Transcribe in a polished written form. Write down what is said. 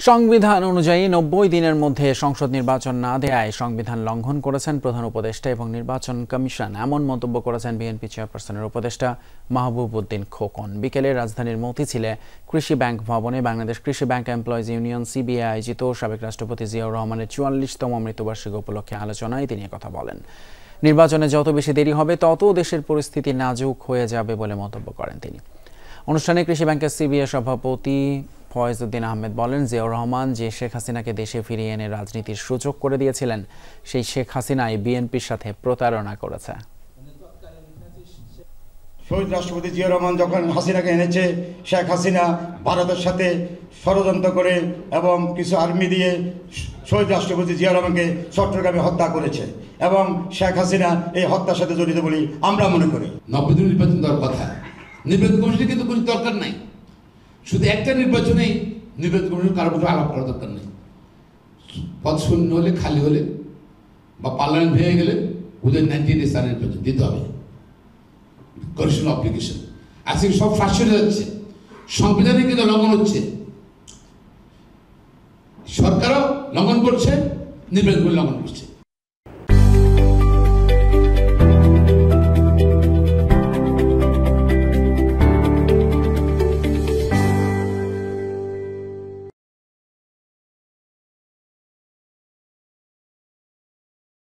সংবিধান অনুযায়ী ৯০ দিনের মধ্যে সংসদ নির্বাচন না দেয়ায় সংবিধান লঙ্ঘন করেছেন প্রধান উপদেষ্টা এবং নির্বাচন কমিশন, এমন মন্তব্য করেছেন বিএনপি চেয়ারপারসনের উপদেষ্টা মাহবুব উদ্দিন খোকন। বিকেলে রাজধানীর মতিঝিলে কৃষি ব্যাংক ভবনে বাংলাদেশ কৃষি ব্যাংক এমপ্লয়িজ ইউনিয়ন সিবিএ আয়োজিত সাবেক রাষ্ট্রপতি জিয়াউর রহমানের ৪৪তম মৃত্যুবার্ষিকী উপলক্ষে আলোচনায় তিনি কথা বলেন। নির্বাচনে যত বেশি দেরি হবে তত দেশের পরিস্থিতি নাজুক হয়ে যাবে বলে মন্তব্য করেন তিনি। অনুষ্ঠানে কৃষি ব্যাংকের সিবিএ সভাপতি ফয়েজ উদ্দিন আহমেদ বলেন, জিয়াউর রহমান যে শেখ হাসিনাকে দেশে ফিরিয়ে এনে রাজনীতির সুযোগ করে দিয়েছিলেন, সেই শেখ হাসিনাই বিএনপির সাথে প্রতারণা করেছে। শহীদ রাষ্ট্রপতি জিয়াউর রহমান যখন হাসিনাকে এনেছে, শেখ হাসিনা ভারতের সাথে ষড়যন্ত্র করে এবং কিছু আর্মি দিয়ে শহীদ রাষ্ট্রপতি জিয়াউর রহমানকে চট্টগ্রামে হত্যা করেছে এবং শেখ হাসিনা এই হত্যার সাথে জড়িত বলে আমরা মনে করি। ৯০ দিন নির্বাচন দেওয়ার কথা, নির্বাচন কমিশনের কিন্তু কোনো দরকার নাই। শুধু একটা নির্বাচনেই নির্বাচন কমিশন কারোর মধ্যে আলাপ করার দরকার নেই। পদ শূন্য হলে, খালি হলে বা পার্লামেন্ট ভেঙে গেলে ওদের 90 days নির্বাচন দিতে হবে, কন্ডিশনাল অ্যাপ্লিকেশন। আজকে সব ফাঁস হয়ে যাচ্ছে, সংবিধানে কিন্তু লঙ্ঘন হচ্ছে, সরকারও লঙ্ঘন করছে, নির্বাচন লঙ্ঘন করছে।